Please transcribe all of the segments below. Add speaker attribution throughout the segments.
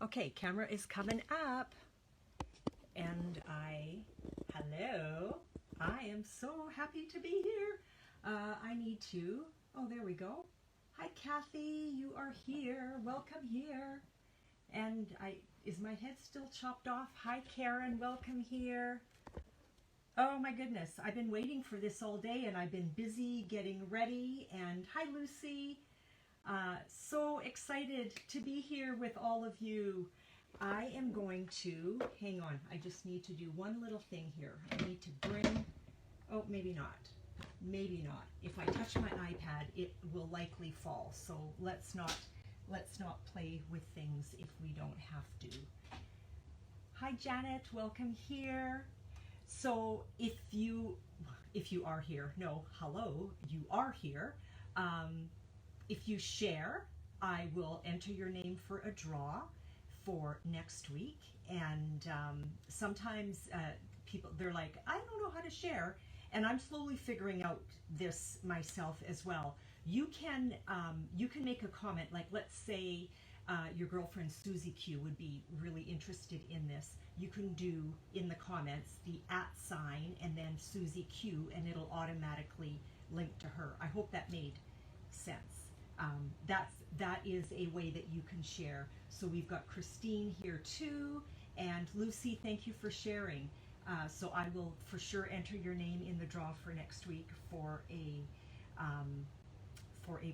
Speaker 1: Okay, camera is coming up. And hello, I am so happy to be here. I need to, oh, there we go. Hi, Kathy, you are here. Welcome here. And is my head still chopped off? Hi, Karen, welcome here. Oh my goodness, I've been waiting for this all day and I've been busy getting ready. And hi, Lucy. So excited to be here with all of you. I am going to, hang on, I just need to do one little thing here. I need to bring, oh, maybe not. Maybe not. If I touch my iPad, it will likely fall. So let's not play with things if we don't have to. Hi, Janet, welcome here. So if you are here, no, hello, you are here. If you share, I will enter your name for a draw for next week. And sometimes people, they're like, I don't know how to share. And I'm slowly figuring out this myself as well. You can make a comment, like let's say your girlfriend Susie Q would be really interested in this. You can do in the comments the @ sign and then Susie Q, and it'll automatically link to her. I hope that made sense. That is a way that you can share. So we've got Christine here too, and Lucy, thank you for sharing. So I will for sure enter your name in the draw for next week for a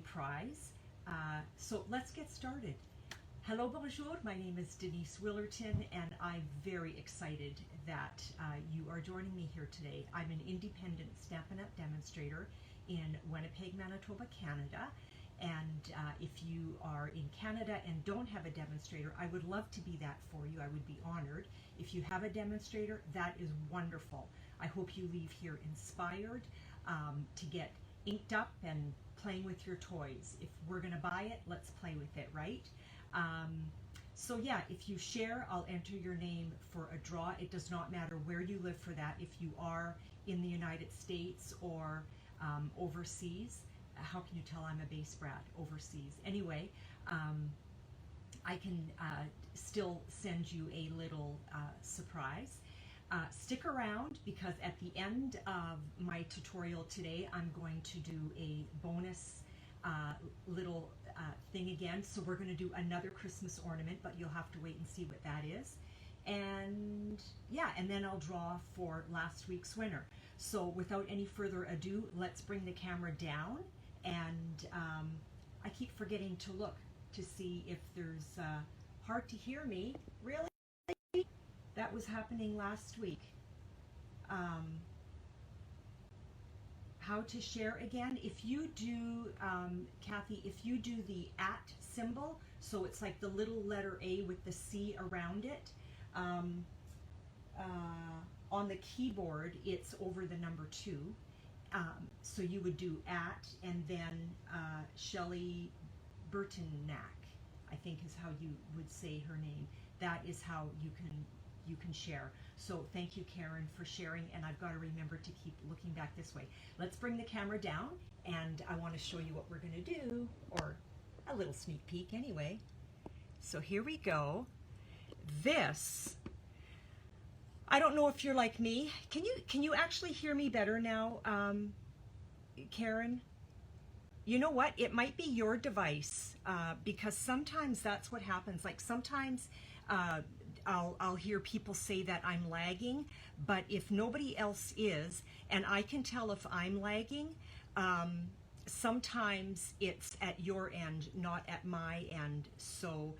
Speaker 1: prize. So let's get started. Hello, bonjour. My name is Denise Willerton, and I'm very excited that you are joining me here today. I'm an independent Stampin' Up! Demonstrator in Winnipeg, Manitoba, Canada. And if you are in Canada and don't have a demonstrator, I would love to be that for you. I would be honored. If you have a demonstrator, that is wonderful. I hope you leave here inspired to get inked up and playing with your toys. If we're going to buy it, let's play with it, right? So yeah, if you share, I'll enter your name for a draw. It does not matter where you live for that. If you are in the United States or overseas. How can you tell I'm a base brat overseas? Anyway, I can still send you a little surprise. Stick around because at the end of my tutorial today, I'm going to do a bonus little thing again. So we're going to do another Christmas ornament, but you'll have to wait and see what that is. And yeah, and then I'll draw for last week's winner. So without any further ado, let's bring the camera down. And I keep forgetting to look to see if there's hard to hear me. Really? That was happening last week. How to share again? If you do, Kathy, if you do the @ symbol, so it's like the little letter A with the C around it, on the keyboard, it's over the number 2. So you would do @ and then Shelley Burtonack, I think is how you would say her name. That is how you can share. So thank you, Karen, for sharing, and I've got to remember to keep looking back this way. Let's bring the camera down, and I want to show you what we're going to do, or a little sneak peek anyway. So here we go. This, I don't know if you're like me. Can you actually hear me better now, Karen? You know what? It might be your device because sometimes that's what happens. Like sometimes I'll hear people say that I'm lagging, but if nobody else is, and I can tell if I'm lagging, sometimes it's at your end, not at my end. So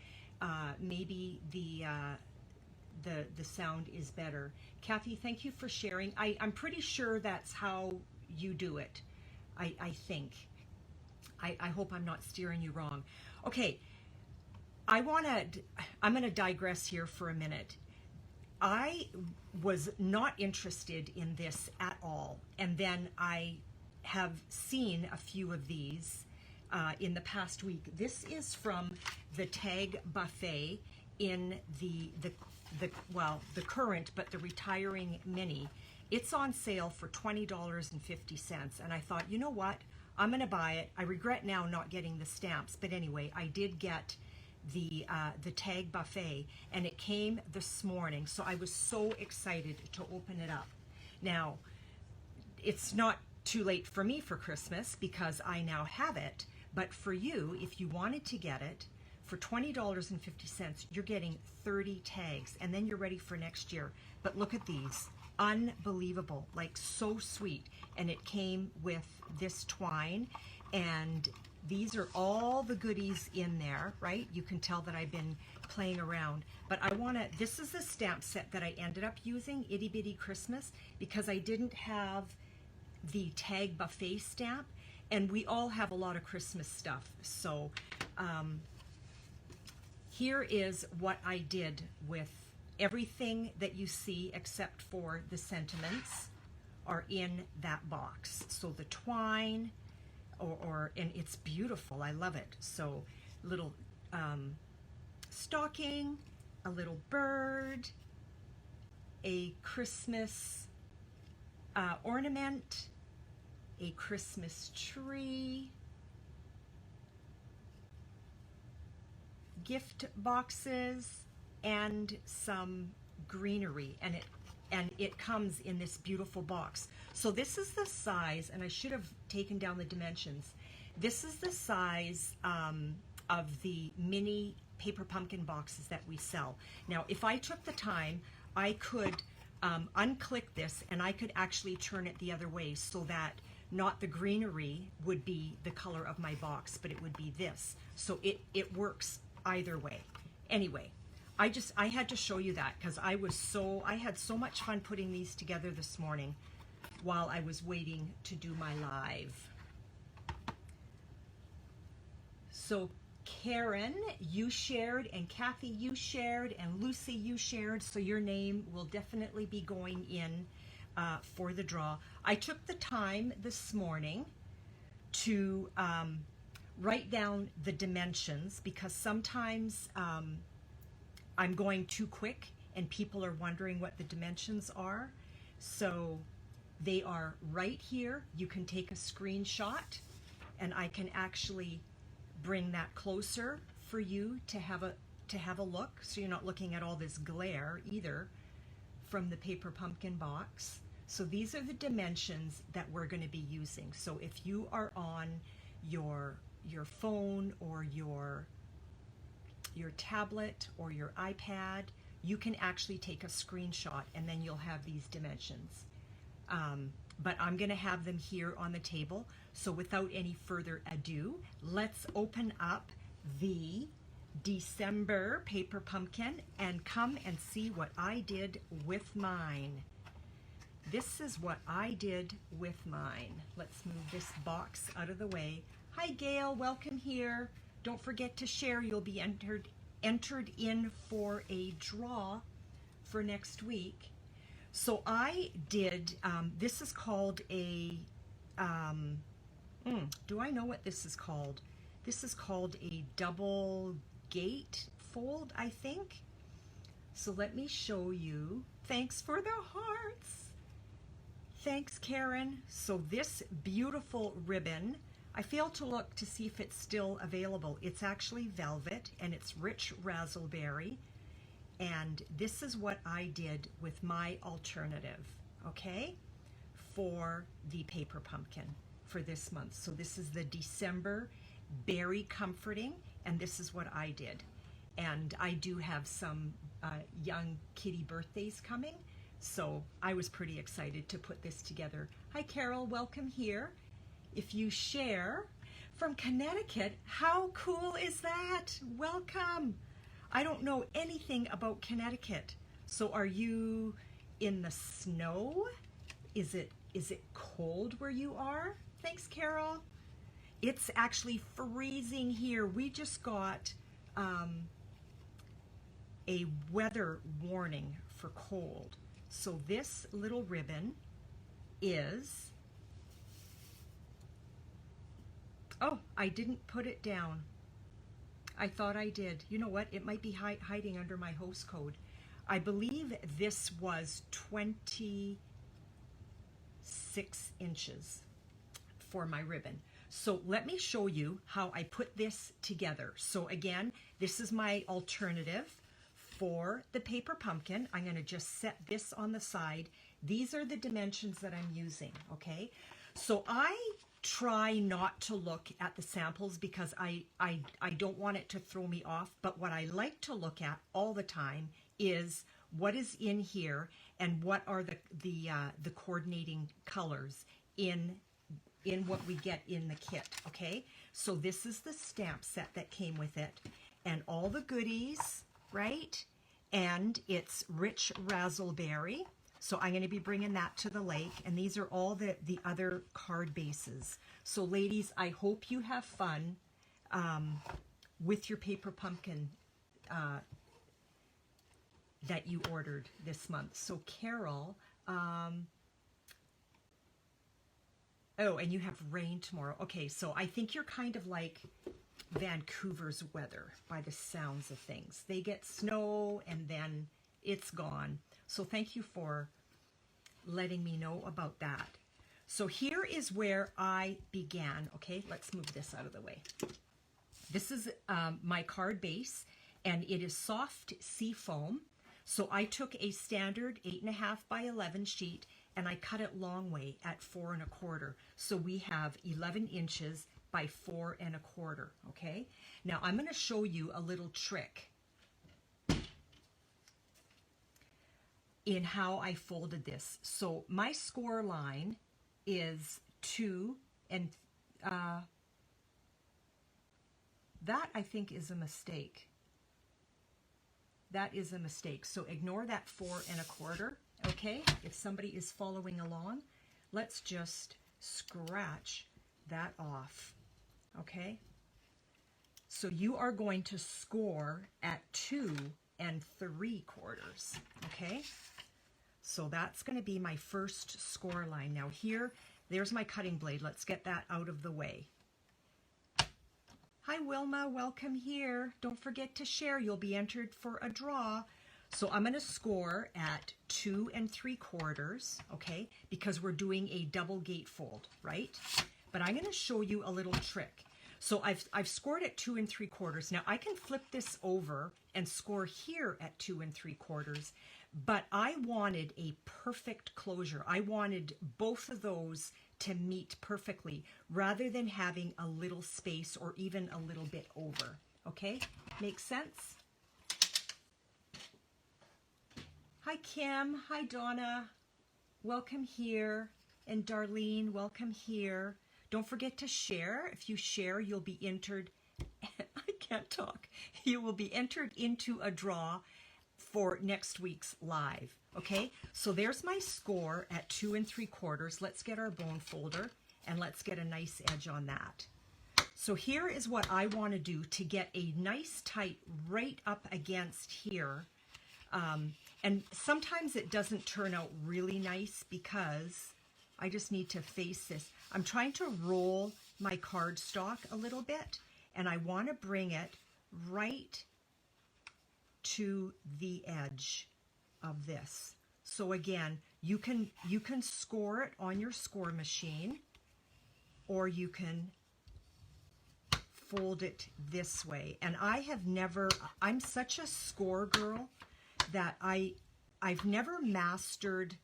Speaker 1: maybe the sound is better. Kathy, thank you for sharing. I'm pretty sure that's how you do it. I think. I hope I'm not steering you wrong. Okay, I'm going to digress here for a minute. I was not interested in this at all, and then I have seen a few of these in the past week. This is from the Tag Buffet in the current, but the retiring mini. It's on sale for $20.50, and I thought, you know what? I'm going to buy it. I regret now not getting the stamps, but anyway, I did get the tag buffet, and it came this morning, so I was so excited to open it up. Now, it's not too late for me for Christmas because I now have it, but for you, if you wanted to get it, for $20.50, you're getting 30 tags, and then you're ready for next year. But look at these. Unbelievable, like so sweet. And it came with this twine, and these are all the goodies in there, right? You can tell that I've been playing around. But I want to, this is the stamp set that I ended up using, Itty Bitty Christmas, because I didn't have the tag buffet stamp, and we all have a lot of Christmas stuff. So here is what I did with everything that you see except for the sentiments are in that box. So the twine, and it's beautiful, I love it. So little stocking, a little bird, a Christmas ornament, a Christmas tree, gift boxes, and some greenery, and it comes in this beautiful box. So this is the size, and I should have taken down the dimensions. This is the size of the mini paper pumpkin boxes that we sell. Now, if I took the time, I could unclick this, and I could actually turn it the other way so that not the greenery would be the color of my box, but it would be this. So it works either way. Anyway, I had to show you that because I had so much fun putting these together this morning while I was waiting to do my live. So Karen, you shared, and Kathy, you shared, and Lucy, you shared, so your name will definitely be going in for the draw. I took the time this morning to write down the dimensions because sometimes I'm going too quick and people are wondering what the dimensions are. So they are right here. You can take a screenshot, and I can actually bring that closer for you to have a look, so you're not looking at all this glare either from the paper pumpkin box. So these are the dimensions that we're going to be using. So if you are on your phone or your tablet or your iPad, you can actually take a screenshot, and then you'll have these dimensions. But I'm going to have them here on the table. So without any further ado, let's open up the December paper pumpkin and come and see what I did with mine. This is what I did with mine. Let's move this box out of the way. Hi Gail, welcome here. Don't forget to share. You'll be entered in for a draw for next week. So I did, this is called a, do I know what this is called? This is called a double gate fold, I think. So let me show you. Thanks for the hearts. Thanks, Karen. So this beautiful ribbon, I failed to look to see if it's still available. It's actually velvet, and it's rich razzleberry. And this is what I did with my alternative, okay, for the paper pumpkin for this month. So this is the December Berry Comforting, and this is what I did. And I do have some young kitty birthdays coming, so I was pretty excited to put this together. Hi Carol, welcome here. If you share from Connecticut, how cool is that? Welcome. I don't know anything about Connecticut. So are you in the snow? Is it cold where you are? Thanks, Carol. It's actually freezing here. We just got a weather warning for cold. So this little ribbon is, oh, I didn't put it down. I thought I did. You know what? It might be hiding under my host code. I believe this was 26 inches for my ribbon. So let me show you how I put this together. So again, this is my alternative for the paper pumpkin. I'm going to just set this on the side. These are the dimensions that I'm using, okay? So I try not to look at the samples because I don't want it to throw me off, but what I like to look at all the time is what is in here and what are the coordinating colors in what we get in the kit, okay? So this is the stamp set that came with it and all the goodies, right? And it's rich razzleberry. So I'm going to be bringing that to the lake, and these are all the other card bases. So ladies, I hope you have fun with your paper pumpkin that you ordered this month. So Carol, oh, and you have rain tomorrow. Okay, so I think you're kind of like Vancouver's weather by the sounds of things. They get snow and then it's gone. So thank you for letting me know about that. So here is where I began. Okay, let's move this out of the way. This is my card base, and it is soft sea foam. So I took a standard 8.5 by 11 sheet and I cut it long way at 4 1/4. So we have 11 inches by 4 1/4. Okay, now I'm going to show you a little trick in how I folded this. So my score line is 2 and that I think is a mistake. That is a mistake. So ignore that 4 1/4. Okay, if somebody is following along, let's just scratch that off. Okay, so you are going to score at 2 3/4. Okay, so that's going to be my first score line. Now here, there's my cutting blade. Let's get that out of the way. Hi Wilma, welcome here. Don't forget to share. You'll be entered for a draw. So I'm going to score at 2 3/4, okay, because we're doing a double gatefold, right? But I'm going to show you a little trick. So I've scored at 2 3/4. Now I can flip this over and score here at 2 3/4, but I wanted a perfect closure. I wanted both of those to meet perfectly rather than having a little space or even a little bit over. Okay, makes sense? Hi Kim, hi Donna, welcome here, and Darlene, welcome here. Don't forget to share. If you share, you'll be entered, I can't talk, you will be entered into a draw for next week's live. Okay, so there's my score at 2 3/4. Let's get our bone folder and let's get a nice edge on that. So here is what I want to do to get a nice tight right up against here. And sometimes it doesn't turn out really nice because I just need to face this. I'm trying to roll my cardstock a little bit, and I want to bring it right to the edge of this. So again, you can score it on your score machine, or you can fold it this way. And I'm such a score girl that I've never mastered,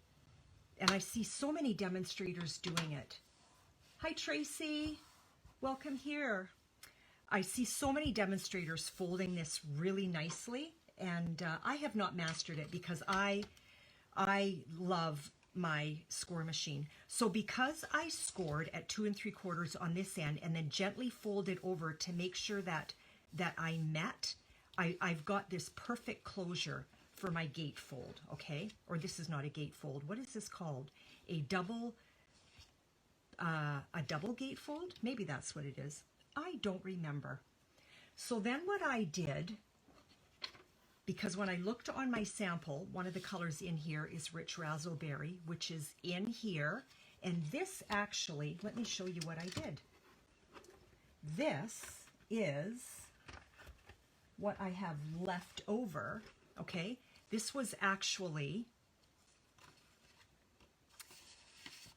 Speaker 1: and I see so many demonstrators doing it. Hi Tracy, welcome here. I see so many demonstrators folding this really nicely, and I have not mastered it because I love my score machine. So because I scored at 2 3/4 on this end and then gently folded over to make sure that I met, I've got this perfect closure for my gatefold, okay? Or this is not a gatefold. What is this called? A double gatefold? Maybe that's what it is. I don't remember. So then what I did, because when I looked on my sample, one of the colors in here is Rich Razzleberry, which is in here. And this actually, let me show you what I did. This is what I have left over, okay? This was actually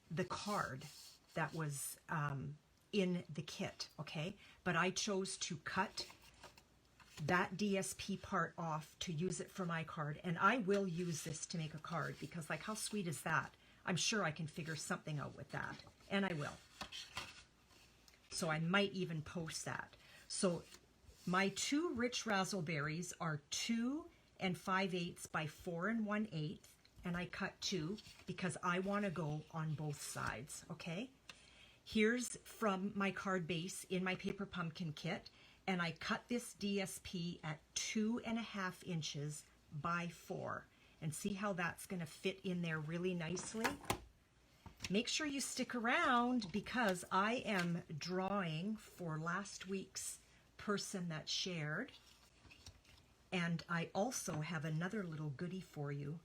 Speaker 1: the card that was in the kit, okay? But I chose to cut that DSP part off to use it for my card, and I will use this to make a card because, like, how sweet is that? I'm sure I can figure something out with that, and I will. So I might even post that. So my 2 rich razzleberries are 2 5/8 by 4 1/8, and I cut 2 because I want to go on both sides, okay? Here's from my card base in my paper pumpkin kit, and I cut this DSP at 2.5 inches by 4. And see how that's going to fit in there really nicely? Make sure you stick around because I am drawing for last week's person that shared. And I also have another little goodie for you.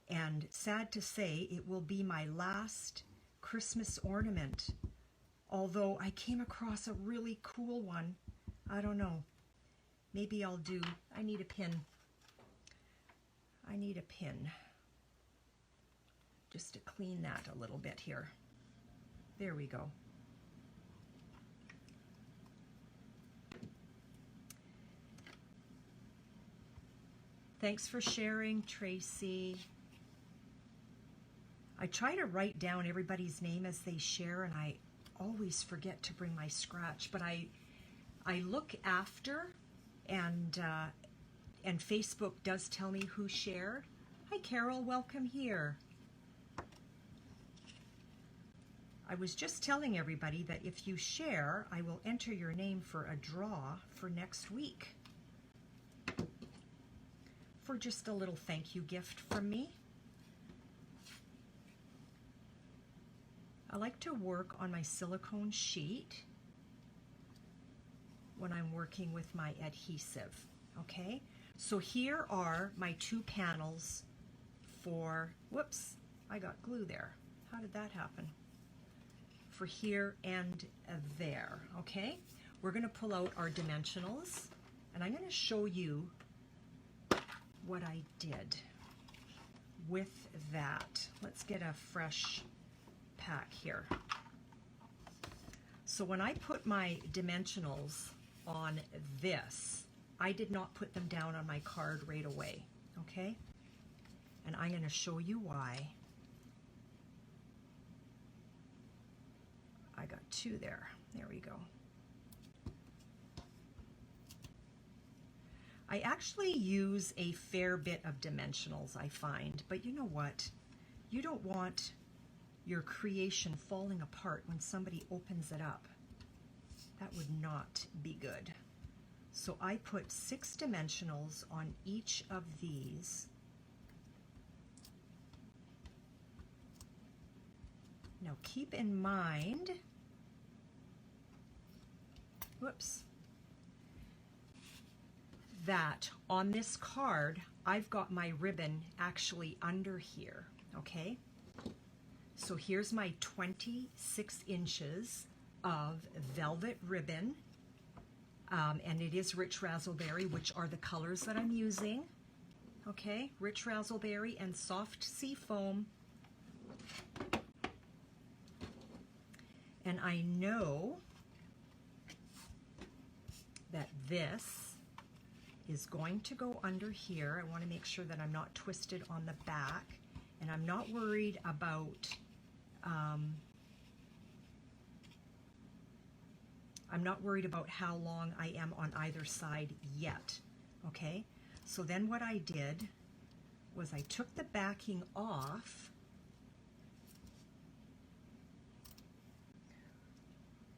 Speaker 1: And sad to say, it will be my last Christmas ornament. Although I came across a really cool one. I don't know. Maybe I'll do, I need a pin. I need a pin just to clean that a little bit here. There we go. Thanks for sharing, Tracy. I try to write down everybody's name as they share, and I always forget to bring my scratch, but I look after, and Facebook does tell me who shared. Hi, Carol, welcome here. I was just telling everybody that if you share, I will enter your name for a draw for next week for just a little thank you gift from me. I like to work on my silicone sheet when I'm working with my adhesive, okay? So here are my 2 panels for, whoops, I got glue there. How did that happen? For here and there, okay? We're gonna pull out our dimensionals, and I'm gonna show you what I did with that. Let's get a fresh pack here. So when I put my dimensionals on this, I did not put them down on my card right away, okay? And I'm going to show you why. I got 2 there. There we go. I actually use a fair bit of dimensionals, I find, but you know what? You don't want your creation falling apart when somebody opens it up. That would not be good. So I put 6 dimensionals on each of these. Now keep in mind, whoops, that on this card, I've got my ribbon actually under here, okay? So here's my 26 inches of velvet ribbon, and it is rich razzleberry, which are the colors that I'm using, okay? Rich razzleberry and soft sea foam. And I know that this is going to go under here. I want to make sure that I'm not twisted on the back, and I'm not worried about how long I am on either side yet, okay? So then what I did was I took the backing off.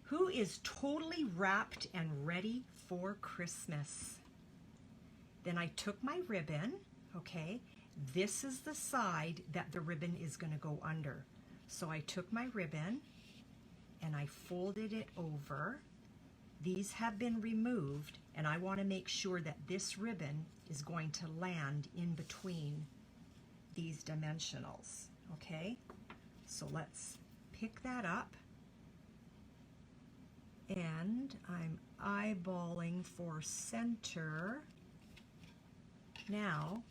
Speaker 1: Who is totally wrapped and ready for Christmas? Then I took my ribbon, okay? This is the side that the ribbon is going to go under. So I took my ribbon and I folded it over. These have been removed, and I want to make sure that this ribbon is going to land in between these dimensionals, okay? So let's pick that up, and I'm eyeballing for center. Now,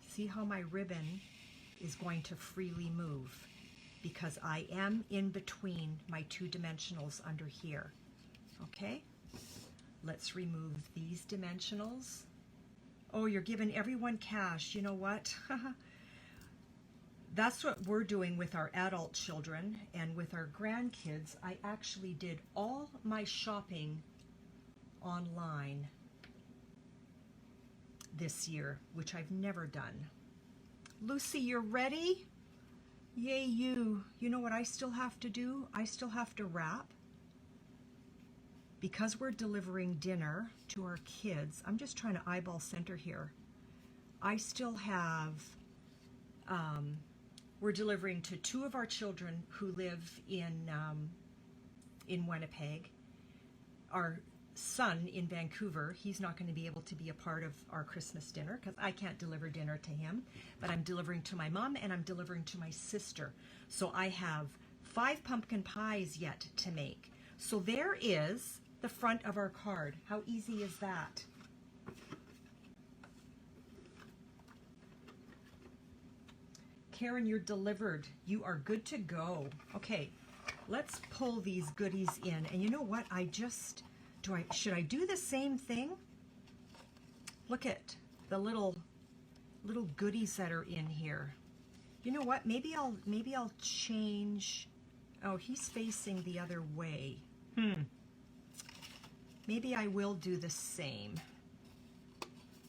Speaker 1: see how my ribbon is going to freely move. because I am in between my two dimensionals under here. Okay, let's remove these dimensionals. Oh, you're giving everyone cash. You know what? That's what we're doing with our adult children and with our grandkids. I actually did all my shopping online this year, which I've never done. Lucy, you're ready? Yay, you. You know what I still have to do? I still have to wrap. Because we're delivering dinner to our kids, I'm just trying to eyeball center here. I still have, we're delivering to two of our children who live in Winnipeg. Our son in Vancouver, he's not going to be able to be a part of our Christmas dinner because I can't deliver dinner to him, but I'm delivering to my mom and I'm delivering to my sister. So I have 5 pumpkin pies yet to make. So there is the front of our card. How easy is that? Karen, you're delivered. You are good to go. Okay, let's pull these goodies in. And you know what? Should I do the same thing? Look at the little goodies that are in here. You know what? Maybe I'll change. Oh, he's facing the other way. Maybe I will do the same.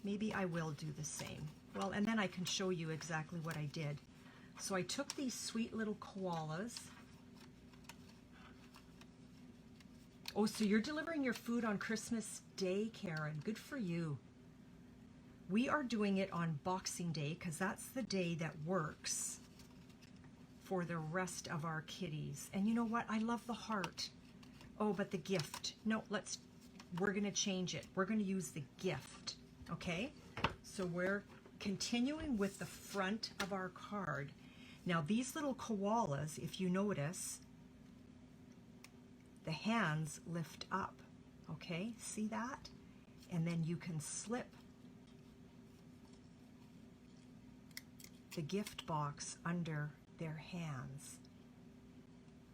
Speaker 1: Maybe I will do the same. Well, and then I can show you exactly what I did. So I took these sweet little koalas. Oh, so you're delivering your food on Christmas Day, Karen. Good for you. We are doing it on Boxing Day because that's the day that works for the rest of our kitties. And you know what? I love the heart. Oh, but the gift. No, we're going to change it. We're going to use the gift. Okay? So we're continuing with the front of our card. Now, these little koalas, if you notice, the hands lift up. Okay? See that? And then you can slip the gift box under their hands.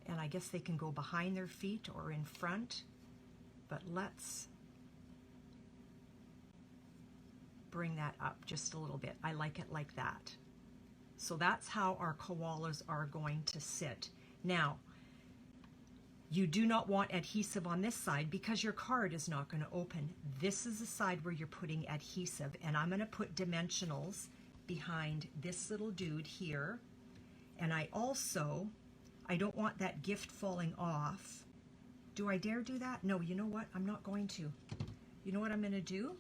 Speaker 1: And I guess they can go behind their feet or in front, but let's bring that up just a little bit. I like it like that. So that's how our koalas are going to sit. Now, you do not want adhesive on this side because your card is not going to open. This is the side where you're putting adhesive, and I'm going to put dimensionals behind this little dude here. And I don't want that gift falling off. Do I dare do that? No, you know what? I'm not going to. You know what I'm going to do?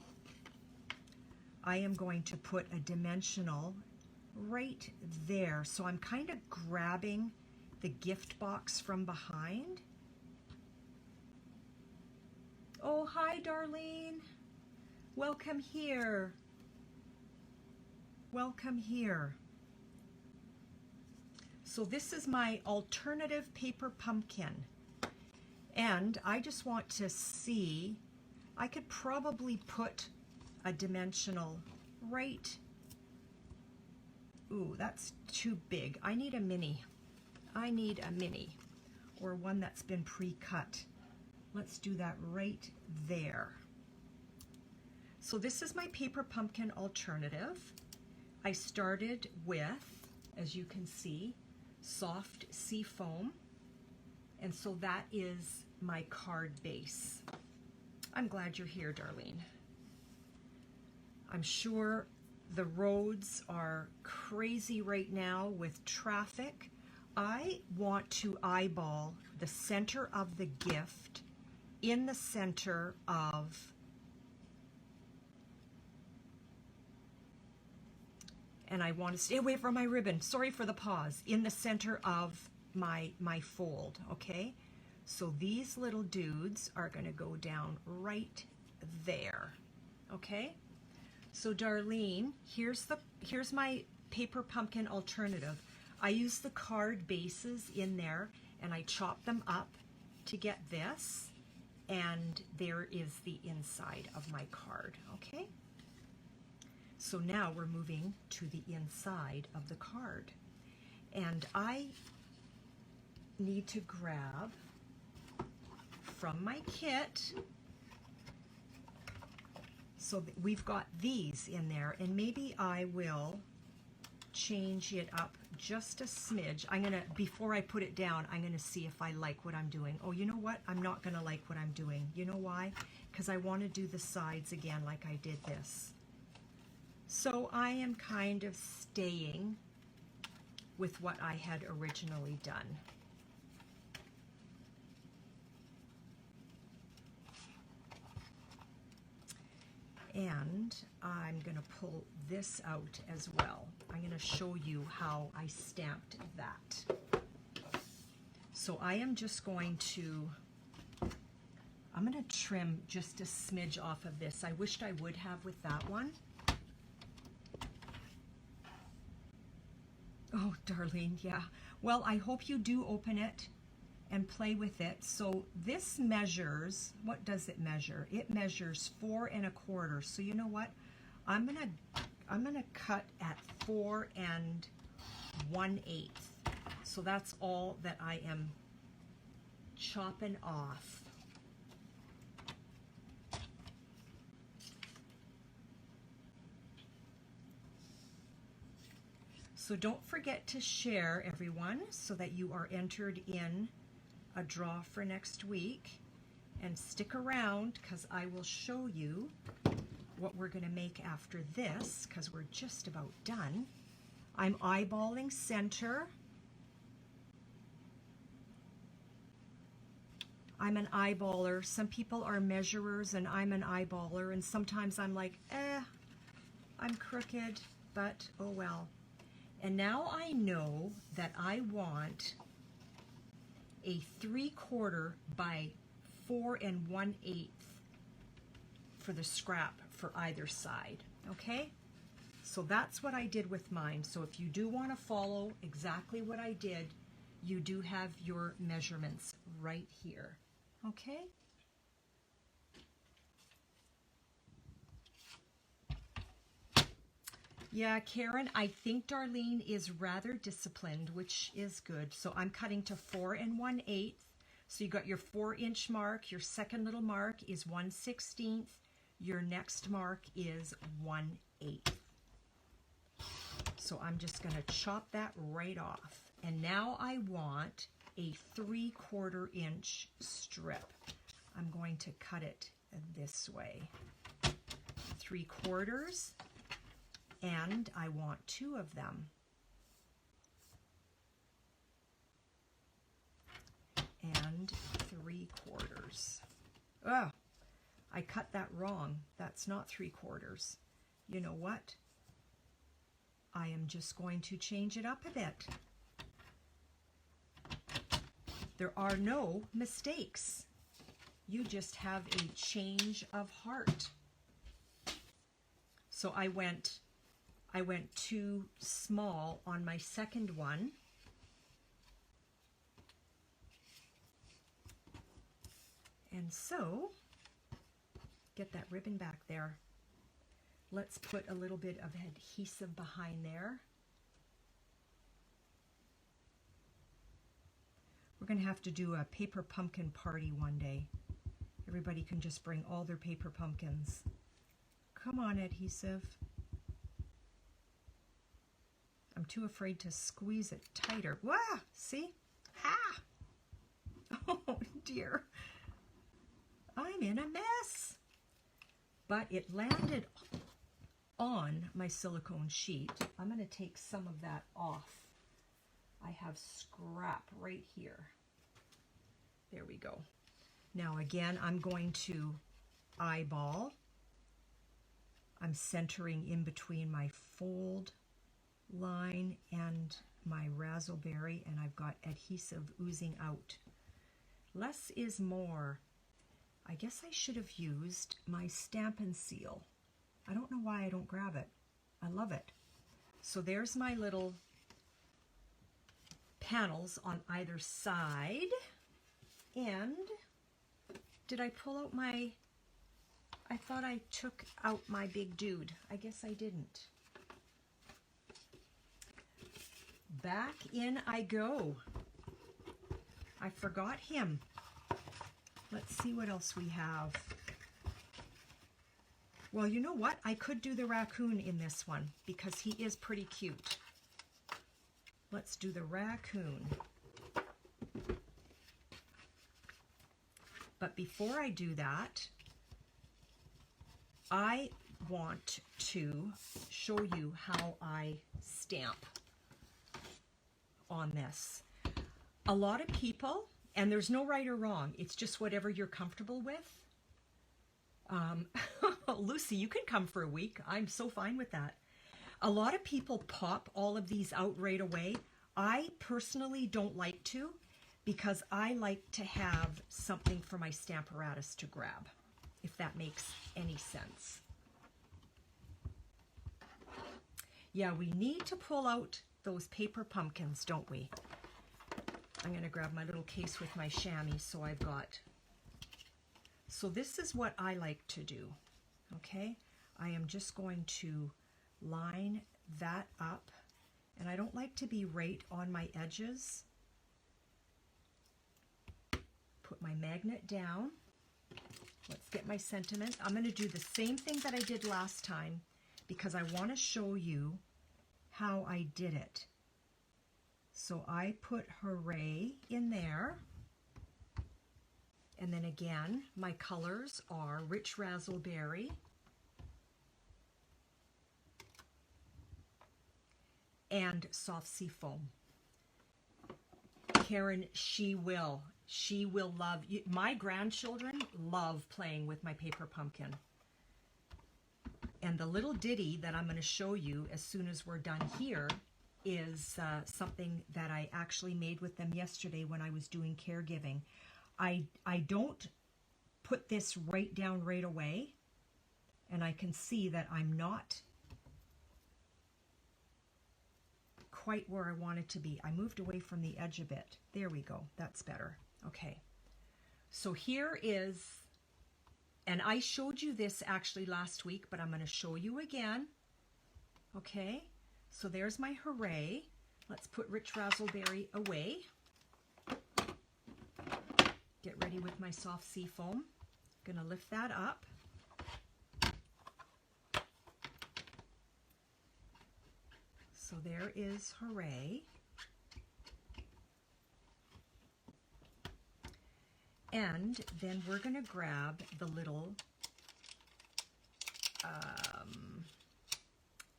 Speaker 1: I am going to put a dimensional right there. So I'm kind of grabbing the gift box from behind. Oh, hi, Darlene. Welcome here. Welcome here. So this is my alternative paper pumpkin. And I just want to see, I could probably put a dimensional right. Ooh, that's too big. I need a mini. I need a mini or one that's been pre-cut. Let's do that right there. So this is my paper pumpkin alternative. I started with, as you can see, soft sea foam, and so that is my card base. I'm glad you're here, Darlene. I'm sure the roads are crazy right now with traffic. I want to eyeball the center of the gift in the center of and I want to stay away from my ribbon. Sorry for the pause. In the center of my fold, okay? So these little dudes are going to go down right there, okay? So Darlene, here's my paper pumpkin alternative. I use the card bases in there and I chop them up to get this, and there is the inside of my card, okay? So now we're moving to the inside of the card. And I need to grab from my kit. So we've got these in there, and maybe I will change it up just a smidge. Before I put it down, I'm gonna see if I like what I'm doing. Oh, you know what? I'm not gonna like what I'm doing. You know why? Because I want to do the sides again like I did this. So I am kind of staying with what I had originally done. And I'm going to pull this out as well. I'm going to show you how I stamped that. So I am just going to, I'm going to trim just a smidge off of this. I wished I would have with that one. Oh, Darlene, yeah. Well, I hope you do open it and play with it. So this measures, what does it measure? It measures 4 1/4. So you know what? I'm gonna cut at 4 1/8. So that's all that I am chopping off. So don't forget to share, everyone, so that you are entered in a draw for next week. And stick around, because I will show you what we're going to make after this, because we're just about done. I'm eyeballing center. I'm an eyeballer. Some people are measurers, and I'm an eyeballer. And sometimes I'm like, I'm crooked, but oh well. And now I know that I want a 3/4 by 4 1/8 for the scrap for either side, okay? So that's what I did with mine. So if you do want to follow exactly what I did, you do have your measurements right here, okay? Yeah, Karen, I think Darlene is rather disciplined, which is good. So I'm cutting to 4 1/8. So you got your 4-inch mark. Your second little mark is 1/16. Your next mark is 1/8. So I'm just going to chop that right off. And now I want a 3/4 inch strip. I'm going to cut it this way. 3/4. And I want 2 of them. And 3/4. Ugh, I cut that wrong. That's not 3/4. You know what? I am just going to change it up a bit. There are no mistakes. You just have a change of heart. So I went too small on my second one. And so, get that ribbon back there. Let's put a little bit of adhesive behind there. We're going to have to do a paper pumpkin party one day. Everybody can just bring all their paper pumpkins. Come on, adhesive. I'm too afraid to squeeze it tighter. Wah! See? Ha! Oh dear. I'm in a mess. But it landed on my silicone sheet. I'm going to take some of that off. I have scrap right here. There we go. Now again, I'm going to eyeball. I'm centering in between my fold line and my razzleberry, and I've got adhesive oozing out. Less is more. I guess I should have used my Stampin' Seal. I don't know why I don't grab it. I love it. So there's my little panels on either side. And did I pull out my, I thought I took out my big dude. I guess I didn't. Back in I go. I forgot him. Let's see what else we have. Well, you know what? I could do the raccoon in this one because he is pretty cute. Let's do the raccoon. But before I do that, I want to show you how I stamp on this. A lot of people, and there's no right or wrong, it's just whatever you're comfortable with. Lucy, you can come for a week. I'm so fine with that. A lot of people pop all of these out right away. I personally don't like to, because I like to have something for my Stamparatus to grab, if that makes any sense. Yeah, we need to pull out those paper pumpkins, don't we? I'm going to grab my little case with my chamois, so I've got... So this is what I like to do, okay? I am just going to line that up, and I don't like to be right on my edges. Put my magnet down. Let's get my sentiment. I'm going to do the same thing that I did last time because I want to show you how I did it. So I put hooray in there. And then again, my colors are Rich Razzleberry and Soft Sea Foam. Karen, she will love you. My grandchildren love playing with my paper pumpkin. And the little ditty that I'm going to show you as soon as we're done here is something that I actually made with them yesterday when I was doing caregiving. I don't put this right down right away, and I can see that I'm not quite where I want it to be. I moved away from the edge a bit. There we go. That's better. Okay. So here is, and I showed you this actually last week, but I'm going to show you again. Okay. So there's my hooray. Let's put Rich Razzleberry away. Get ready with my Soft Sea Foam. Going to lift that up. So there is hooray. And then we're going to grab the little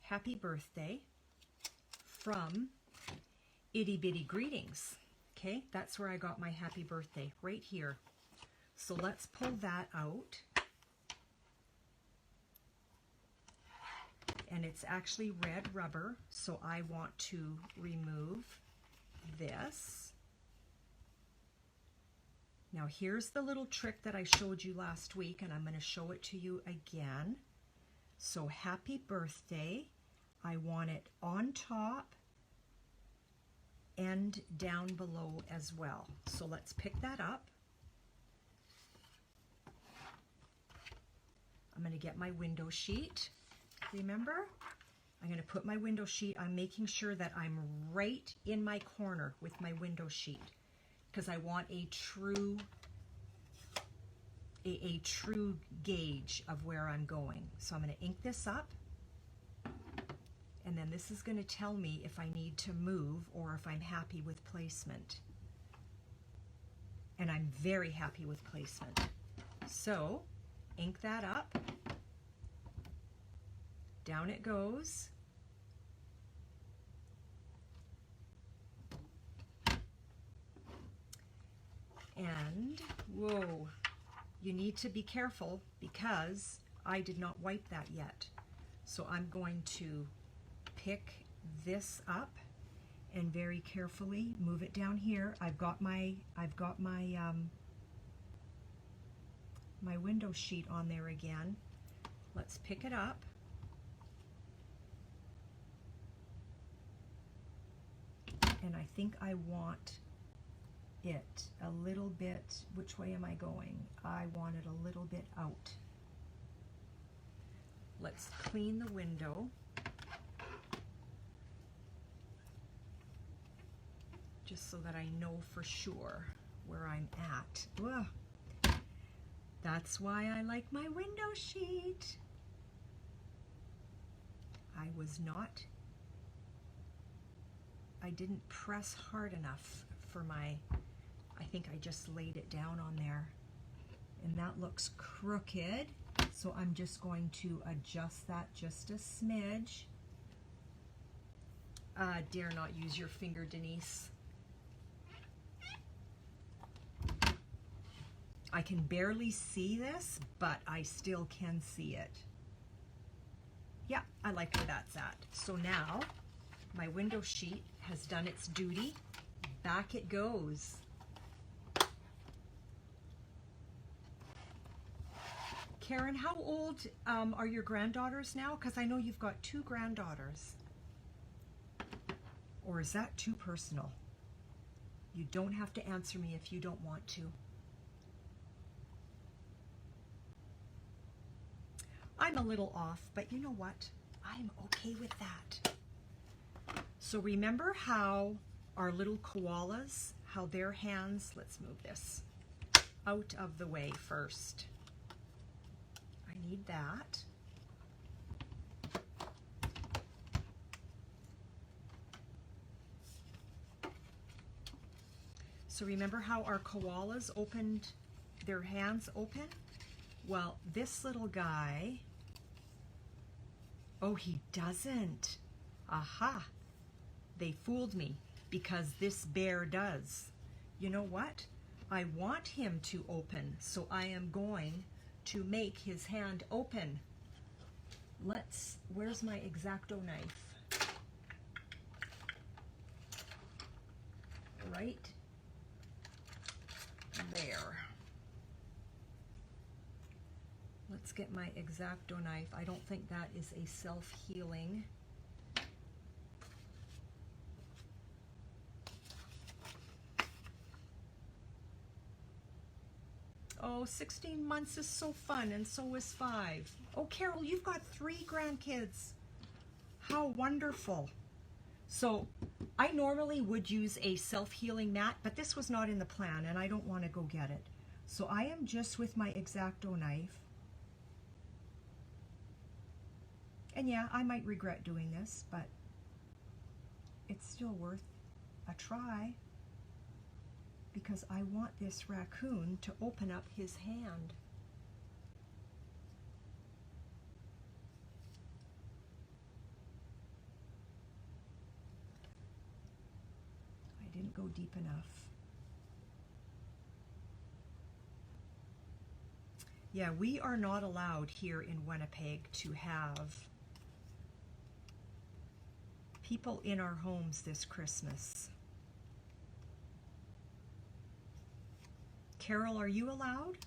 Speaker 1: happy birthday from Itty Bitty Greetings. Okay, that's where I got my happy birthday, right here. So let's pull that out. And it's actually red rubber, so I want to remove this. Now here's the little trick that I showed you last week, and I'm going to show it to you again. So happy birthday, I want it on top and down below as well. So let's pick that up. I'm going to get my window sheet. Remember? I'm going to put my window sheet. I'm making sure that I'm right in my corner with my window sheet because I want a true gauge of where I'm going. So I'm going to ink this up. And then this is going to tell me if I need to move or if I'm happy with placement. And I'm very happy with placement. So, ink that up. Down it goes. And, whoa, you need to be careful because I did not wipe that yet. So I'm going to pick this up and very carefully move it down here. I've got my my window sheet on there again. Let's pick it up. And I think I want it a little bit, which way am I going? I want it a little bit out. Let's clean the window. Just so that I know for sure. where I'm at. Ugh. That's why I like my window sheet. I didn't press hard enough for I think I just laid it down on there. And that looks crooked. So I'm just going to adjust that just a smidge. Dare not use your finger, Denise. I can barely see this, but I still can see it. Yeah, I like where that's at. So now my window sheet has done its duty. Back it goes. Karen, how old are your granddaughters now? Because I know you've got 2 granddaughters. Or is that too personal? You don't have to answer me if you don't want to. I'm a little off, but you know what? I'm okay with that. So remember how our little koalas, how their hands, let's move this out of the way first. I need that. So remember how our koalas opened their hands open? Well, this little guy, oh, he doesn't. Aha, they fooled me because this bear does. You know what? I want him to open, so I am going to make his hand open. Where's my X-Acto knife? Right there. Let's get my X-Acto knife. I don't think that is a self-healing. Oh, 16 months is so fun, and so is 5. Oh, Carol, you've got 3 grandkids. How wonderful. So I normally would use a self-healing mat, but this was not in the plan, and I don't want to go get it. So I am just with my X-Acto knife. And yeah, I might regret doing this, but it's still worth a try because I want this raccoon to open up his hand. I didn't go deep enough. Yeah, we are not allowed here in Winnipeg to have people in our homes this Christmas. Carol, are you allowed?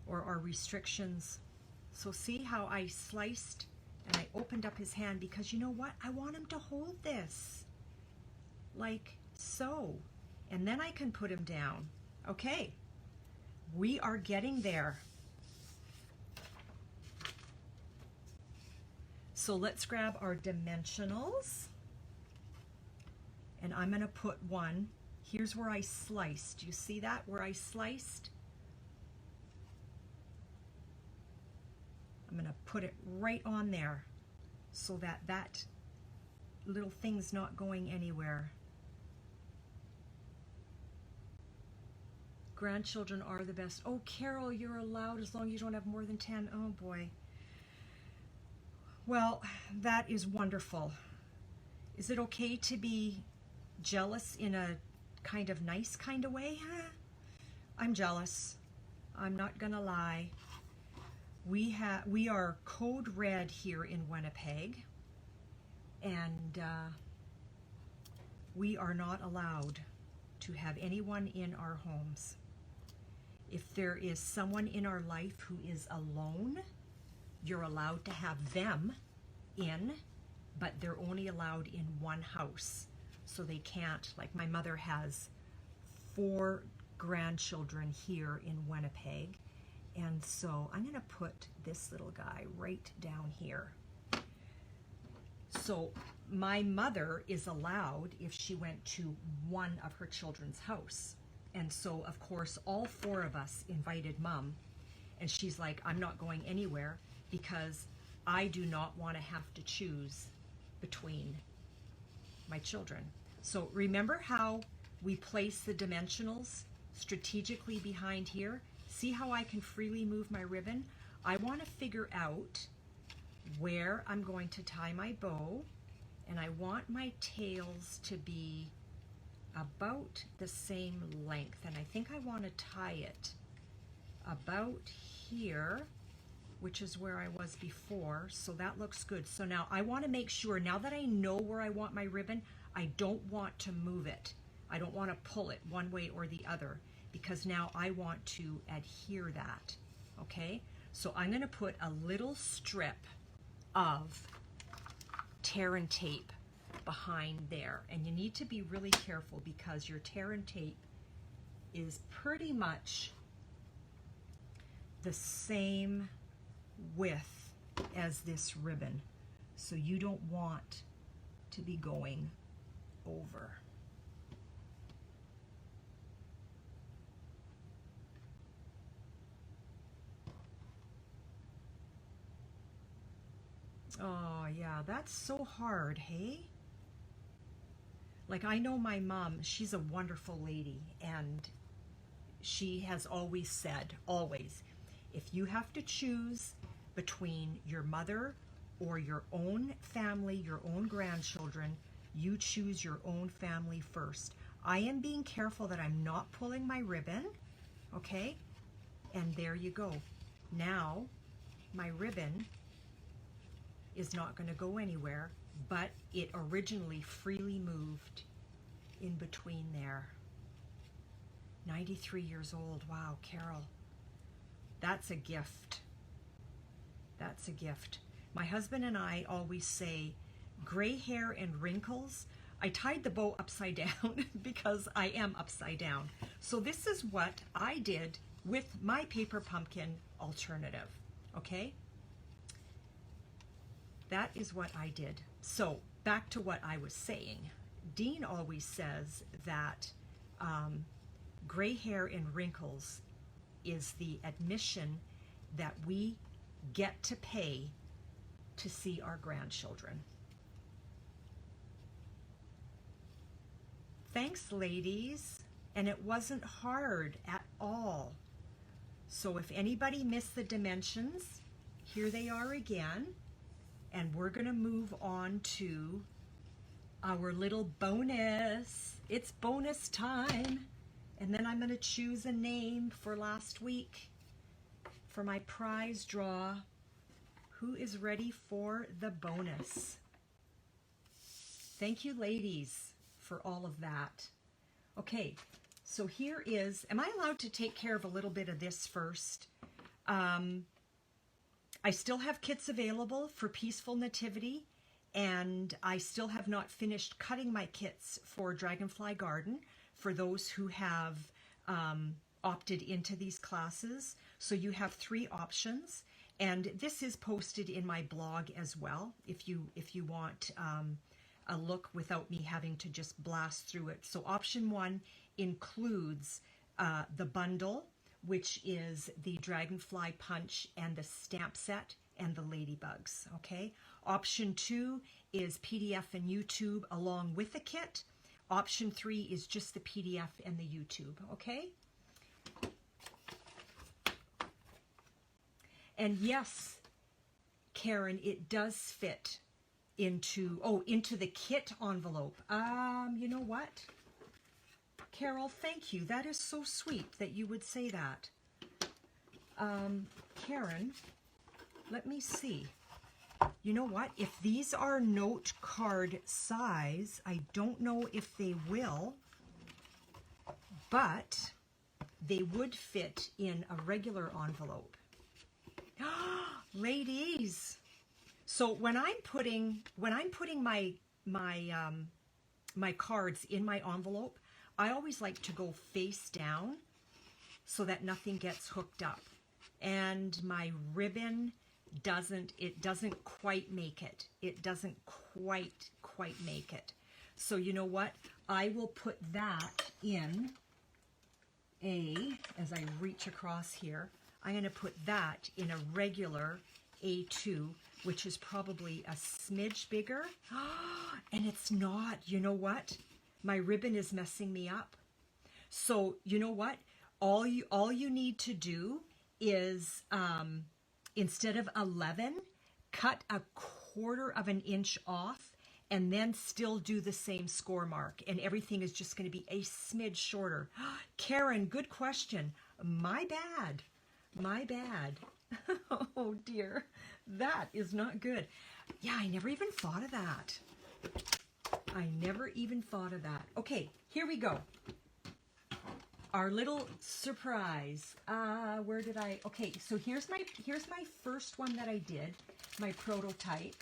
Speaker 1: Or are restrictions? So see how I sliced and I opened up his hand because you know what? I want him to hold this. Like so. And then I can put him down. Okay. We are getting there. So let's grab our dimensionals. And I'm going to put one. Here's where I sliced. You see that? Where I sliced? I'm going to put it right on there so that that little thing's not going anywhere. Grandchildren are the best. Oh, Carol, you're allowed as long as you don't have more than 10. Oh, boy. Well, that is wonderful. Is it okay to be jealous in a kind of nice kind of way? I'm jealous. I'm not gonna lie. We are code red here in Winnipeg, and we are not allowed to have anyone in our homes. If there is someone in our life who is alone, you're allowed to have them in, but they're only allowed in one house. So they can't, like my mother has 4 grandchildren here in Winnipeg. And so I'm gonna put this little guy right down here. So my mother is allowed if she went to one of her children's house. And so, of course, all 4 of us invited Mom. And she's like, I'm not going anywhere because I do not want to have to choose between my children. So remember how we place the dimensionals strategically behind here? See how I can freely move my ribbon? I want to figure out where I'm going to tie my bow, and I want my tails to be about the same length, and I think I want to tie it about here, which is where I was before, so that looks good. So now I want to make sure, now that I know where I want my ribbon, I don't want to move it. I don't want to pull it one way or the other, because now I want to adhere that, okay? So I'm going to put a little strip of tear and tape behind there, and you need to be really careful because your tear and tape is pretty much the same width as this ribbon, so you don't want to be going over. Oh yeah, that's so hard, hey? Like, I know my mom, she's a wonderful lady, and she has always said, always, if you have to choose between your mother or your own family, your own grandchildren, you choose your own family first. I am being careful that I'm not pulling my ribbon, okay? And there you go. Now, my ribbon is not going to go anywhere, but it originally freely moved in between there. 93 years old. Wow, Carol. That's a gift. That's a gift. My husband and I always say, gray hair and wrinkles. I tied the bow upside down because I am upside down. So this is what I did with my paper pumpkin alternative, okay? That is what I did. So back to what I was saying. Dean always says that gray hair and wrinkles is the admission that we get to pay to see our grandchildren. Thanks, ladies. And it wasn't hard at all. So if anybody missed the dimensions, here they are again. And we're going to move on to our little bonus. It's bonus time. And then I'm going to choose a name for last week for my prize draw. Who is ready for the bonus? Thank you, ladies, for all of that. Okay, so here is, am I allowed to take care of a little bit of this first? I still have kits available for Peaceful Nativity, and I still have not finished cutting my kits for Dragonfly Garden for those who have opted into these classes. So you have 3 options, and this is posted in my blog as well if you want a look without me having to just blast through it. So option 1 includes the bundle, which is the Dragonfly Punch and the stamp set and the ladybugs, okay? Option 2 is PDF and YouTube along with the kit. Option 3 is just the PDF and the YouTube, okay? And yes, Karen, it does fit into the kit envelope. You know what? Carol, thank you. That is so sweet that you would say that. Karen, let me see. You know what? If these are note card size, I don't know if they will, but they would fit in a regular envelope. Ladies, so when I'm putting my cards in my envelope, I always like to go face down so that nothing gets hooked up. And my ribbon doesn't quite make it. It doesn't quite make it. So you know what? I will put that in as I reach across here, I'm going to put that in a regular A2, which is probably a smidge bigger. And it's not. You know what? My ribbon is messing me up. So you know what? All you need to do is, instead of 11, cut 1/4 of an inch off and then still do the same score mark. And everything is just going to be a smidge shorter. Karen, good question. My bad. My bad. Oh dear. That is not good. Yeah, I never even thought of that. I never even thought of that. Okay, here we go. Our little surprise. Where did I? Okay, so here's my first one that I did, my prototype,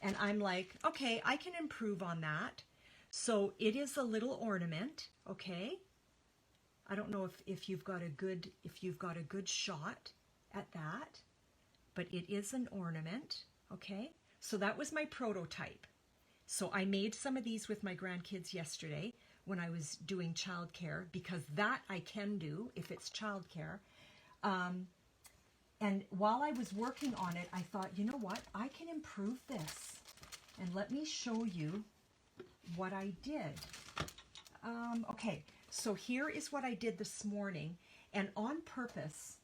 Speaker 1: and I'm like, okay, I can improve on that. So it is a little ornament, okay? I don't know if you've got a good shot at that, but it is an ornament, okay? So that was my prototype. So I made some of these with my grandkids yesterday when I was doing childcare, because that I can do if it's childcare. And while I was working on it, I thought, you know what? I can improve this. And let me show you what I did. Okay, so here is what I did this morning. And on purpose,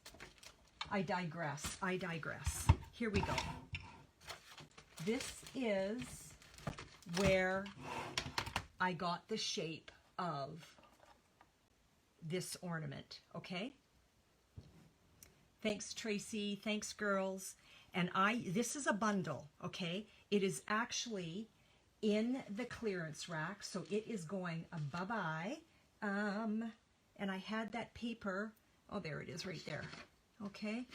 Speaker 1: I digress. Here we go. This is where I got the shape of this ornament, okay? Thanks, Tracy. Thanks, girls. And this is a bundle, okay? It is actually in the clearance rack, so it is going bye-bye. And I had that paper. Oh, there it is right there. Okay.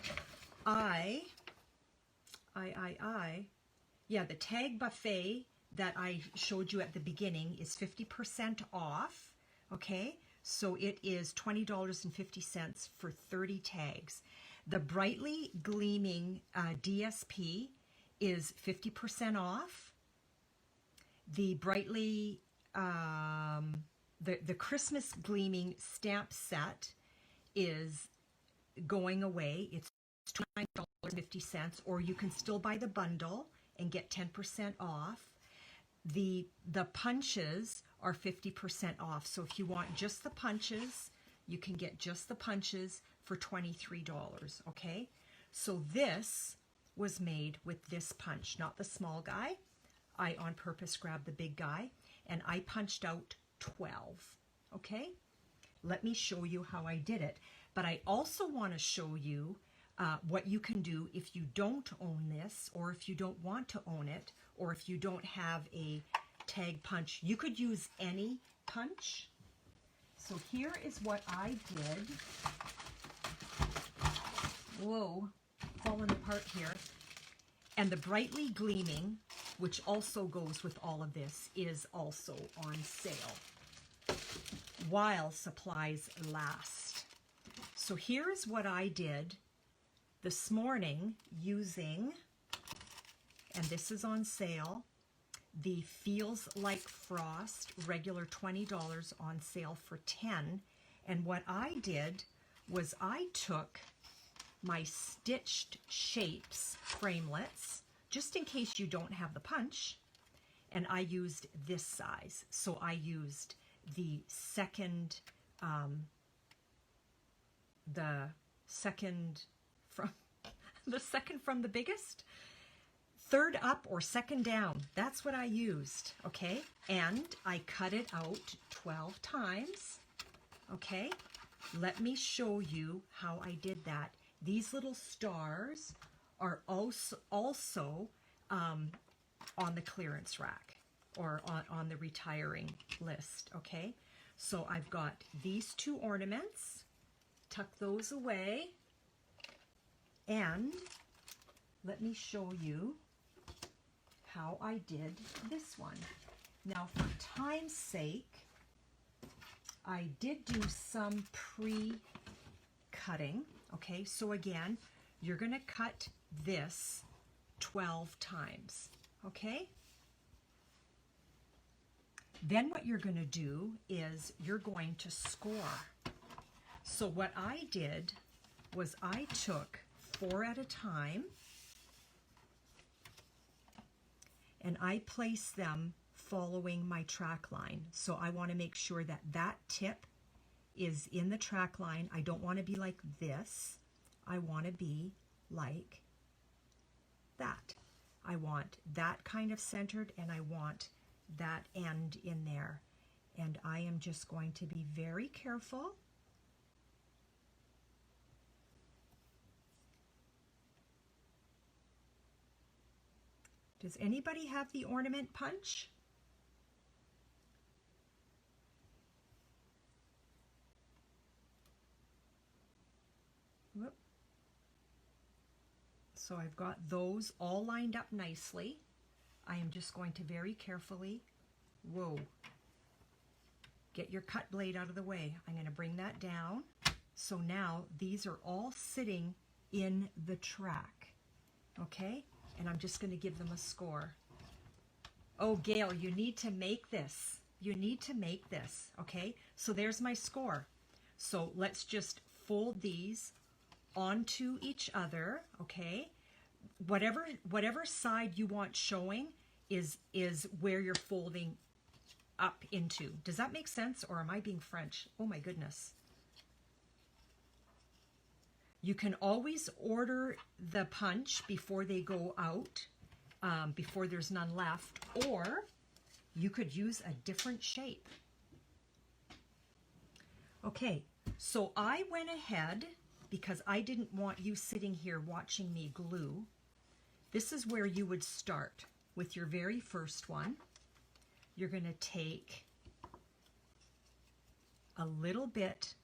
Speaker 1: Yeah, the tag buffet that I showed you at the beginning is 50% off, okay? So it is $20.50 for 30 tags. The brightly gleaming DSP is 50% off. The brightly, the Christmas gleaming stamp set is going away. It's $29.50, or you can still buy the bundle and get 10% off. The punches are 50% off. So if you want just the punches, you can get just the punches for $23, okay? So this was made with this punch, not the small guy. I on purpose grabbed the big guy, and I punched out 12, okay? Let me show you how I did it. But I also want to show you what you can do if you don't own this, or if you don't want to own it, or if you don't have a tag punch. You could use any punch. So here is what I did. Whoa, falling apart here. And the brightly gleaming, which also goes with all of this, is also on sale while supplies last. So here's what I did this morning using, and this is on sale, the Feels Like Frost, regular $20, on sale for $10. And what I did was I took my stitched shapes framelits, just in case you don't have the punch, and I used this size. So I used the second from the biggest, third up or second down. That's what I used, okay? And I cut it out 12 times, okay? Let me show you how I did that. These little stars are also on the clearance rack, or on the retiring list, okay? So I've got these two ornaments, tuck those away, and let me show you how I did this one. Now, for time's sake, I did do some pre-cutting, okay? So again, you're gonna cut this 12 times, okay? Then what you're gonna do is you're going to score. So what I did was I took 4 at a time and I placed them following my track line. So I want to make sure that that tip is in the track line. I don't want to be like this. I want to be like that. I want that kind of centered, and I want that end in there. And I am just going to be very careful. Does anybody have the ornament punch? Whoop. So I've got those all lined up nicely. I am just going to very carefully, whoa, get your cut blade out of the way. I'm going to bring that down. So now these are all sitting in the track, okay? And I'm just going to give them a score. Oh, Gail, you need to make this. You need to make this, okay? So there's my score. So let's just fold these onto each other, okay? Whatever side you want showing is where you're folding up into. Does that make sense, or am I being French? Oh my goodness. You can always order the punch before they go out, before there's none left, or you could use a different shape. Okay, so I went ahead because I didn't want you sitting here watching me glue. This is where you would start with your very first one. You're going to take a little bit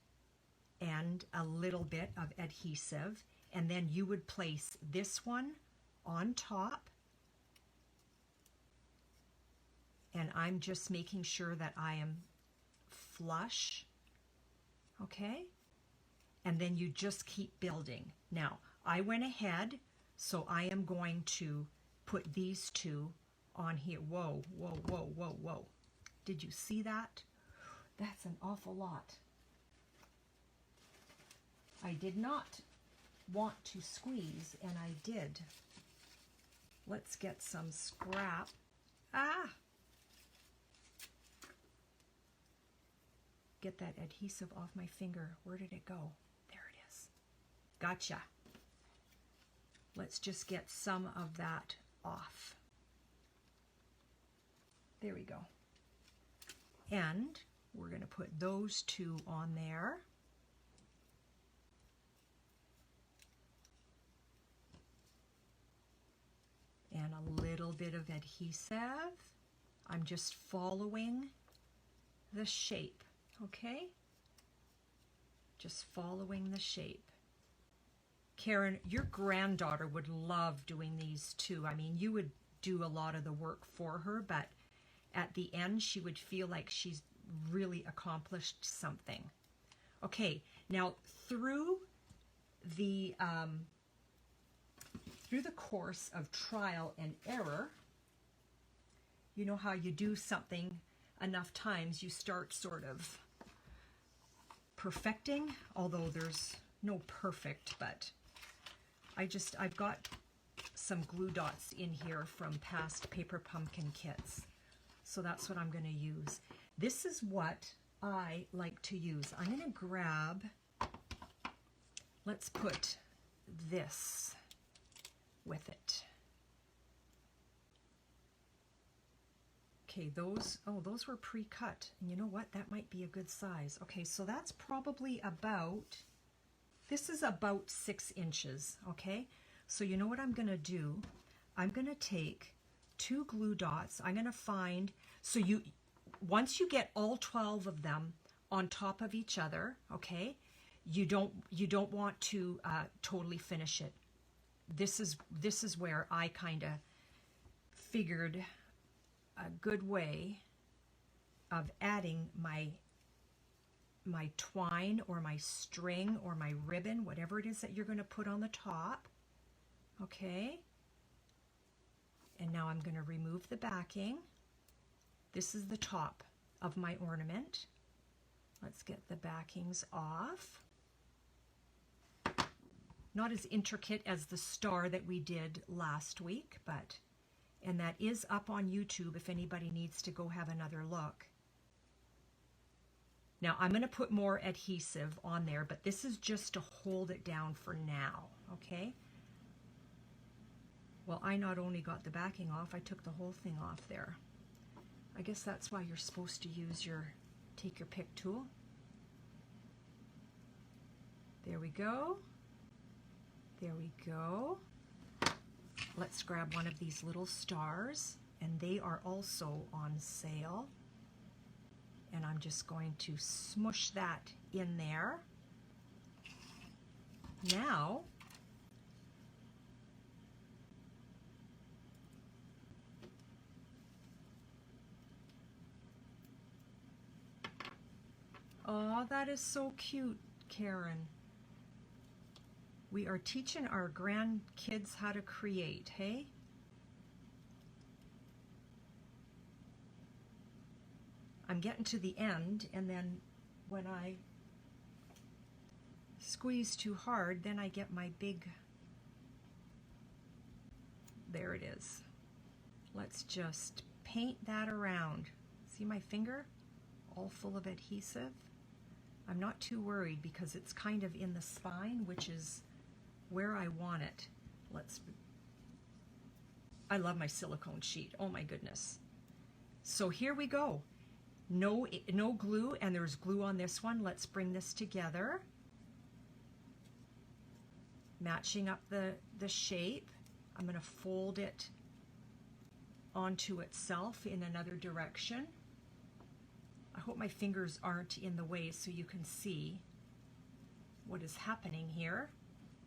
Speaker 1: and a little bit of adhesive, and then you would place this one on top, and I'm just making sure that I am flush, okay? And then you just keep building. Now, I went ahead, so I am going to put these two on here. Whoa, whoa, whoa, whoa, whoa. Did you see that? That's an awful lot. I did not want to squeeze, and I did. Let's get some scrap. Ah! Get that adhesive off my finger. Where did it go? There it is. Gotcha. Let's just get some of that off. There we go. And we're going to put those two on there. And a little bit of adhesive. I'm just following the shape, okay? Just following the shape. Karen, your granddaughter would love doing these too. I mean, you would do a lot of the work for her, but at the end, she would feel like she's really accomplished something. Okay, now through the course of trial and error, you know how you do something enough times, you start sort of perfecting, although there's no perfect, but I've got some glue dots in here from past paper pumpkin kits. So that's what I'm going to use. This is what I like to use. I'm going to grab, let's put this with it. Okay, those were pre-cut. And you know what? That might be a good size. Okay, so that's probably about, this is about 6 inches, okay? So you know what I'm going to do? I'm going to take 2 glue dots. I'm going to find, so once you get all 12 of them on top of each other, okay, you don't want to totally finish it. This is where I kind of figured a good way of adding my twine or my string or my ribbon, whatever it is that you're going to put on the top. Okay. And now I'm going to remove the backing. This is the top of my ornament. Let's get the backings off. not as intricate as the star that we did last week, but, and that is up on YouTube if anybody needs to go have another look. Now I'm going to put more adhesive on there, but this is just to hold it down for now, okay? Well, I not only got the backing off, I took the whole thing off there. I guess that's why you're supposed to use your, take your pick tool. There we go. There we go. Let's grab one of these little stars, and they are also on sale. And I'm just going to smush that in there. Now, oh, that is so cute, Karen. We are teaching our grandkids how to create, hey? I'm getting to the end, and then when I squeeze too hard, then I get my big, there it is. Let's just paint that around. See my finger? All full of adhesive. I'm not too worried because it's kind of in the spine, which is where I want it. I love my silicone sheet. Oh my goodness. So here we go. No glue, and there's glue on this one. Let's bring this together. Matching up the shape. I'm going to fold it onto itself in another direction. I hope my fingers aren't in the way so you can see what is happening here.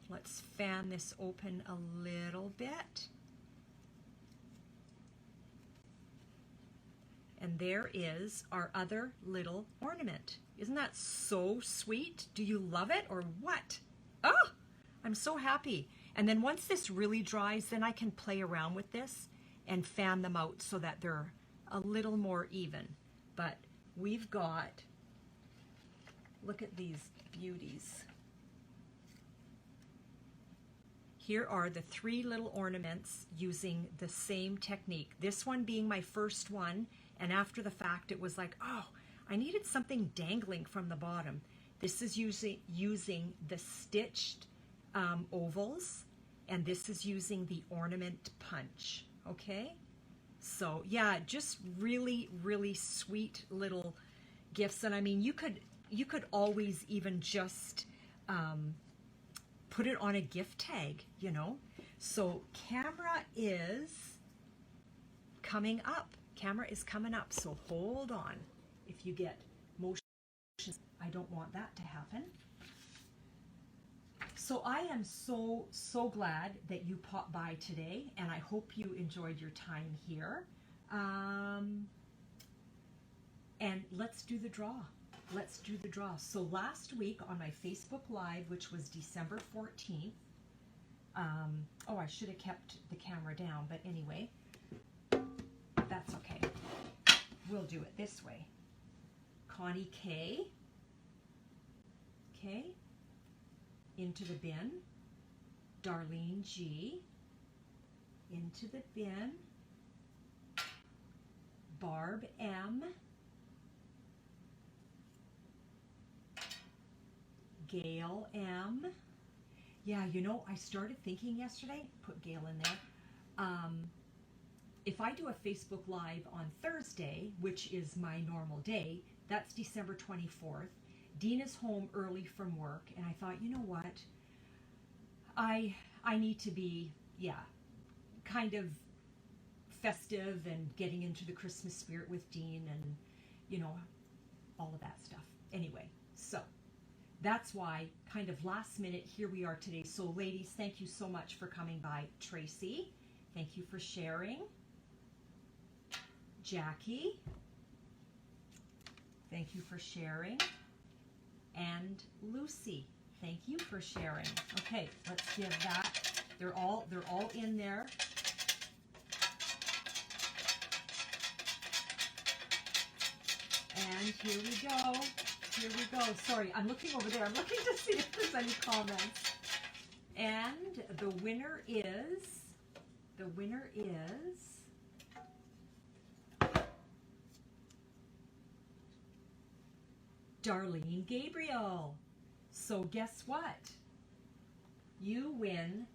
Speaker 1: Let's fan this open a little bit. And there is our other little ornament. Isn't that so sweet? Do you love it or what? Oh, I'm so happy. And then once this really dries, then I can play around with this and fan them out so that they're a little more even. But we've got, look at these beauties. Here are the 3 little ornaments using the same technique. This one being my first one, and after the fact it was like, oh, I needed something dangling from the bottom. This is using the stitched ovals, and this is using the ornament punch, okay? So yeah, just really, really sweet little gifts. And I mean, you could always even just put it on a gift tag, you know? So camera is coming up. Camera is coming up, so hold on. If you get motion, I don't want that to happen. So I am so glad that you popped by today, and I hope you enjoyed your time here. And let's do the draw. Let's do the draw. So last week on my Facebook Live, which was December 14th, oh, I should have kept the camera down, but anyway, that's okay. We'll do it this way. Connie K. Okay. Into the bin. Darlene G. Into the bin. Barb M. Gail M. Yeah, you know, I started thinking yesterday, put Gail in there, if I do a Facebook Live on Thursday, which is my normal day, that's December 24th, Dean is home early from work, and I thought, you know what, I need to be, yeah, kind of festive and getting into the Christmas spirit with Dean and, you know, all of that stuff. Anyway, so that's why kind of last minute, here we are today. So ladies, thank you so much for coming by. Tracy, thank you for sharing. Jackie, thank you for sharing. And Lucy, thank you for sharing. Okay, let's give that. They're all in there. And here we go. Here we go. Sorry, I'm looking over there. I'm looking to see if there's any comments. And the winner is Darlene Gabriel. So guess what? You win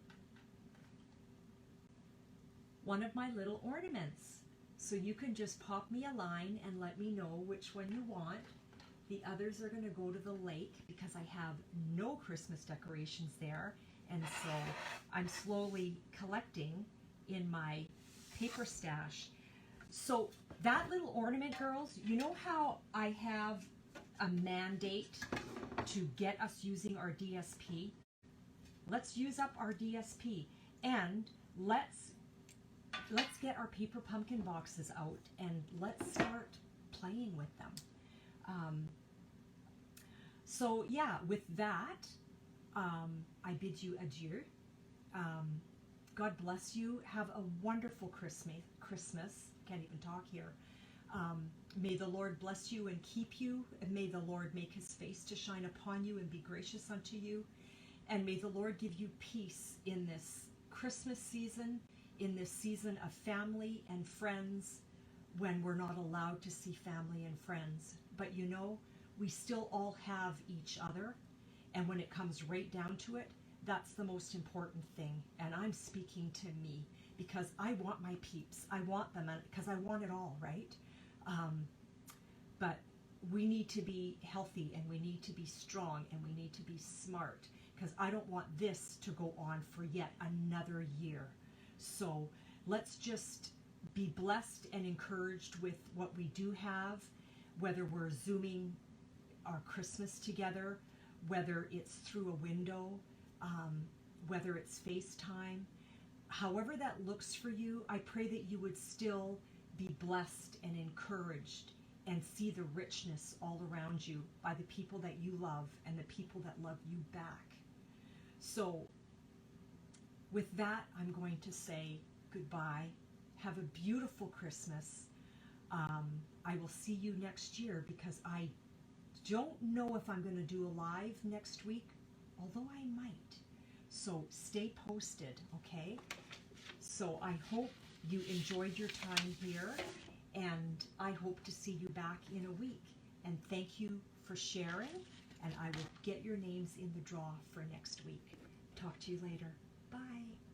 Speaker 1: one of my little ornaments. So you can just pop me a line and let me know which one you want. The others are going to go to the lake because I have no Christmas decorations there. And so I'm slowly collecting in my paper stash. So that little ornament, girls, you know how I have a mandate to get us using our DSP? Let's use up our DSP and let's get our paper pumpkin boxes out and let's start playing with them. So yeah, with that, I bid you adieu. God bless you. Have a wonderful Christmas. Can't even talk here. May the Lord bless you and keep you, and may the Lord make his face to shine upon you and be gracious unto you. And may the Lord give you peace in this Christmas season, in this season of family and friends, when we're not allowed to see family and friends. But you know, we still all have each other. And when it comes right down to it, that's the most important thing. And I'm speaking to me because I want my peeps. I want them because I want it all, right? But we need to be healthy and we need to be strong and we need to be smart because I don't want this to go on for yet another year. So let's just be blessed and encouraged with what we do have, whether we're Zooming our Christmas together, whether it's through a window, whether it's FaceTime, however that looks for you, I pray that you would still be blessed and encouraged and see the richness all around you by the people that you love and the people that love you back. So with that, I'm going to say goodbye. Have a beautiful Christmas. I will see you next year because I don't know if I'm going to do a live next week, although I might. So stay posted, okay? So I hope you enjoyed your time here, and I hope to see you back in a week. And thank you for sharing, and I will get your names in the draw for next week. Talk to you later. Bye.